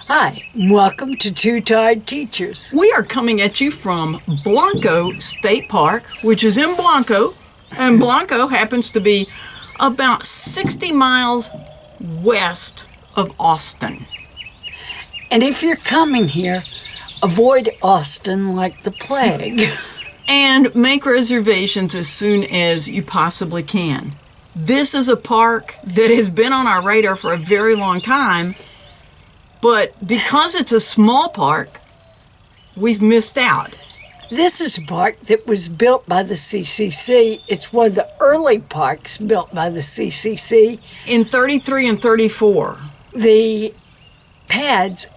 Hi, welcome to Two Tired Teachers. We are coming at you from Blanco State Park, which is in Blanco, and Blanco happens to be about 60 miles west of Austin. And if you're coming here, avoid Austin like the plague. And make reservations as soon as you possibly can. This is a park that has been on our radar for a very long time, but because it's a small park, we've missed out. This is a park that was built by the CCC. It's one of the early parks built by the CCC. In 33 and 34. The pads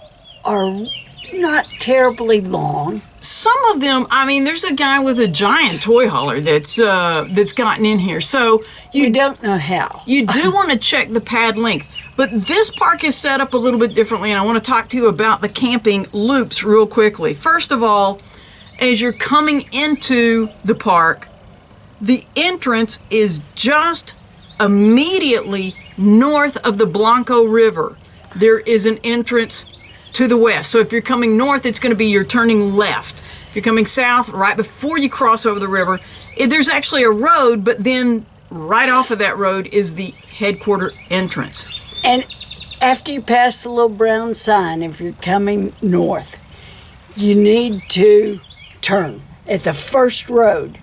are not terribly long. Some of them, there's a guy with a giant toy hauler that's gotten in here. So you don't know how. You do want to check the pad length. But this park is set up a little bit differently, and I want to talk to you about the camping loops real quickly. First of all, as you're coming into the park, the entrance is just immediately north of the Blanco River. There is an entrance to the west. So if you're coming north, it's going to be you're turning left. If you're coming south, right before you cross over the river, there's actually a road, but then right off of that road is the headquarter entrance. And after you pass the little brown sign, if you're coming north, you need to turn at the first road,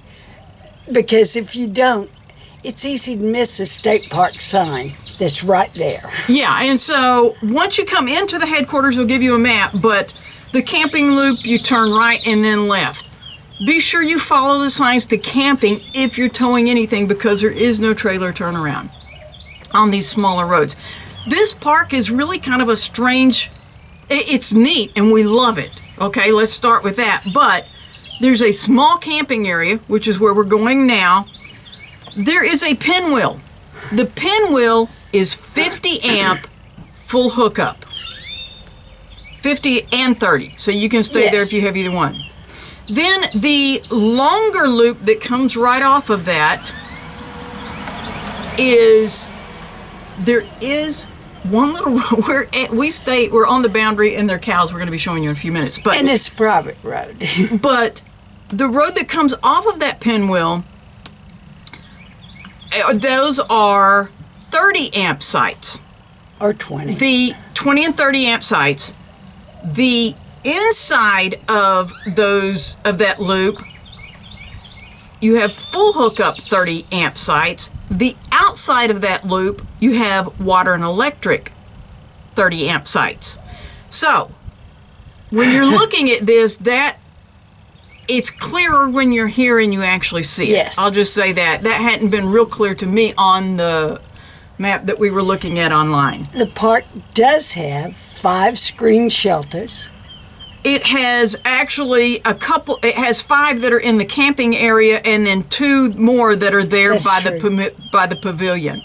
because if you don't, it's easy to miss a state park sign that's right there. Yeah, and so once you come into the headquarters, they'll give you a map, but the camping loop, you turn right and then left. Be sure you follow the signs to camping if you're towing anything, because there is no trailer turnaround on these smaller roads. This park is really kind of a strange, it's neat and we love it. Okay, let's start with that. But there's a small camping area, which is where we're going now. There is a pinwheel. The pinwheel is 50 amp full hookup. 50 and 30, so you can stay there if you have either one. Then the longer loop that comes right off of that is, there is one little road we're on the boundary, and there are cows we're going to be showing you in a few minutes. And it's a private road. But the road that comes off of that pinwheel, those are 30 amp sites. Or 20. The 20 and 30 amp sites. The inside of that loop, you have full hookup 30 amp sites. The outside of that loop, you have water and electric 30 amp sites. So when you're looking at this, it's clearer when you're here and you actually see it. Yes. I'll just say that. That hadn't been real clear to me on the map that we were looking at online. The park does have 5 screen shelters. It has actually it has 5 that are in the camping area, and then 2 more that are there by the pavilion.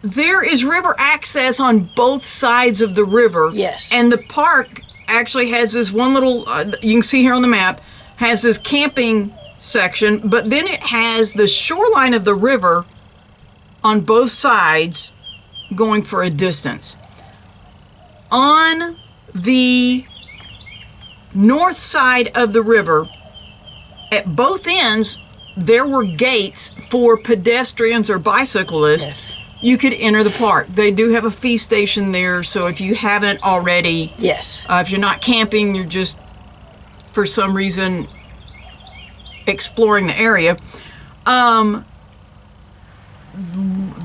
There is river access on both sides of the river. Yes. And the park actually has this one little, you can see here on the map, has this camping section, but then it has the shoreline of the river on both sides going for a distance. On the north side of the river, at both ends, there were gates for pedestrians or bicyclists. Yes. You could enter the park. They do have a fee station there, so if you haven't already, yes, if you're not camping, you're just, for some reason, exploring the area.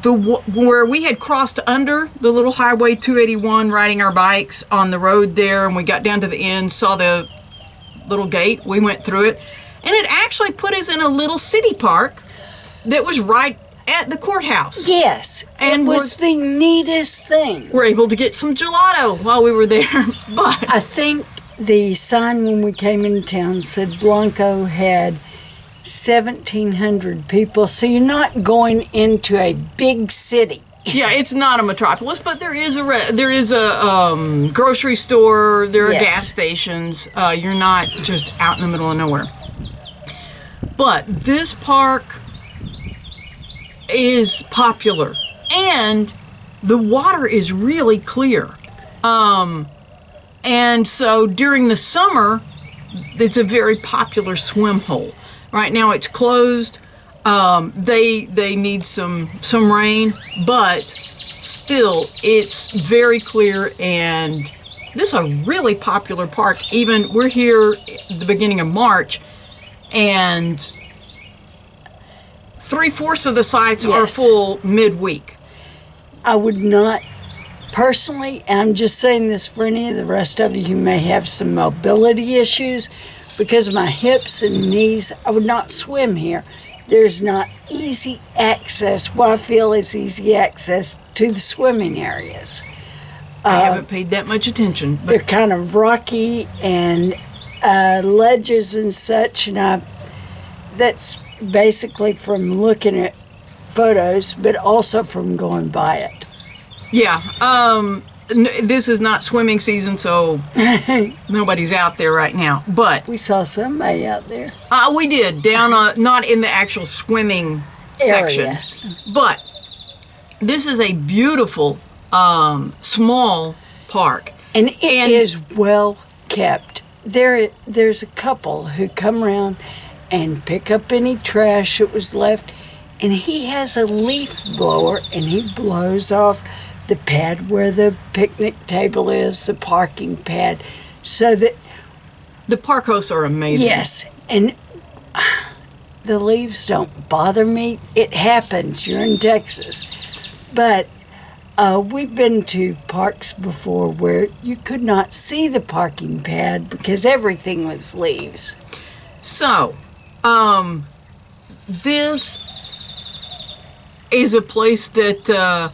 Where we had crossed under the little Highway 281 riding our bikes on the road there, and we got down to the end, saw the little gate, we went through it, and it actually put us in a little city park that was right at the courthouse. Yes, and it was the neatest thing. We're able to get some gelato while we were there, but I think the sign when we came into town said Blanco had 1,700 people, so you're not going into a big city. Yeah, it's not a metropolis, but there is a grocery store. There are gas stations. You're not just out in the middle of nowhere. But this park is popular, and the water is really clear. And so during the summer, it's a very popular swim hole. Right now it's closed. They need some rain, but still it's very clear, and this is a really popular park. Even we're here at the beginning of March, and 3/4 of the sites are Yes. full midweek. I would not, personally, I'm just saying this for any of the rest of you who may have some mobility issues, because of my hips and knees, I would not swim here. There's not easy access, what I feel is easy access to the swimming areas. I haven't paid that much attention, but They're kind of rocky and ledges and such, and that's basically from looking at photos, but also from going by it. yeah, this is not swimming season, so nobody's out there right now. But We saw somebody out there. we did down not in the actual swimming section, Area. but this is a beautiful small park. And it is well kept. There's a couple who come around and pick up any trash that was left, and he has a leaf blower, and he blows off the pad where the picnic table is, the parking pad, so that, The park hosts are amazing. yes, and the leaves don't bother me. It happens. You're in Texas. But we've been to parks before where you could not see the parking pad because everything was leaves. So, this is a place that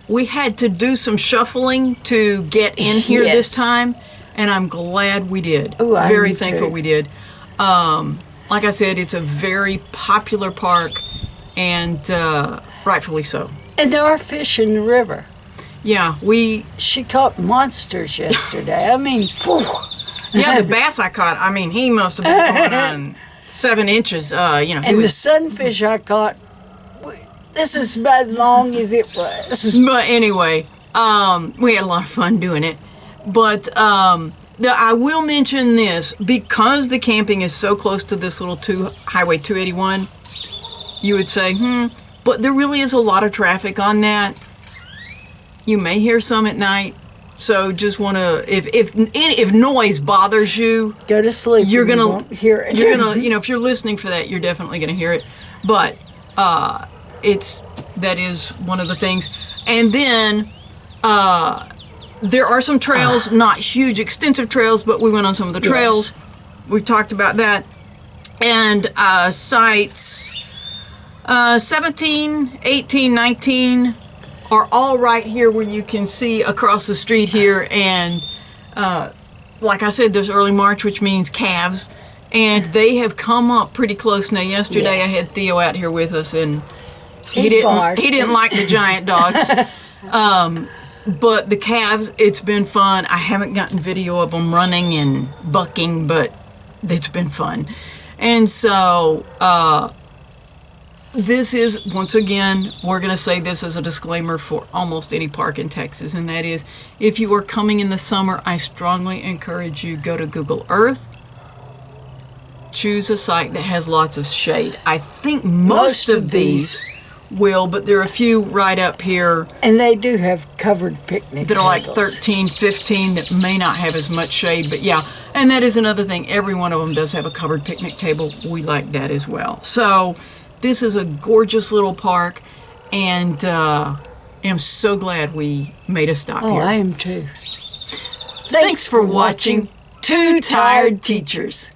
we had to do some shuffling to get in here this Yes. time, and I'm glad we did. Ooh, I Very am thankful too. we did. Like I said, it's a very popular park, and rightfully so. And there are fish in the river. Yeah, She caught monsters yesterday. I mean, whew. the bass I caught, I mean, he must have been going on 7 inches. He And the was. sunfish I caught, this is about as long as it was. But anyway, we had a lot of fun doing it. But I will mention this, because the camping is so close to this little Highway 281, you would say, but there really is a lot of traffic on that. You may hear some at night. So just want to, if noise bothers you, Go to sleep. you're and you gonna won't hear it. You're gonna, if you're listening for that, you're definitely gonna hear it. But that is one of the things. And then there are some trails, not huge, extensive trails, but we went on some of the trails. Yes. We talked about that. And sites 17, 18, 19 are all right here where you can see across the street here. And like I said, there's early March, which means calves. And they have come up pretty close now. Yesterday Yes. I had Theo out here with us, and He barked. he didn't like the giant dogs. But the calves, it's been fun. I haven't gotten video of them running and bucking, but it's been fun. And so this is, once again, we're going to say this as a disclaimer for almost any park in Texas, and that is, if you are coming in the summer, I strongly encourage you, go to Google Earth, choose a site that has lots of shade. I think most of these will, but there are a few right up here And they do have covered picnic that are like tables. 13, 15 that may not have as much shade, but yeah. And that is another thing. Every one of them does have a covered picnic table. We like that as well. So this is a gorgeous little park, and I'm so glad we made a stop Oh, here. I am too. Thanks for watching Two Tired Teachers.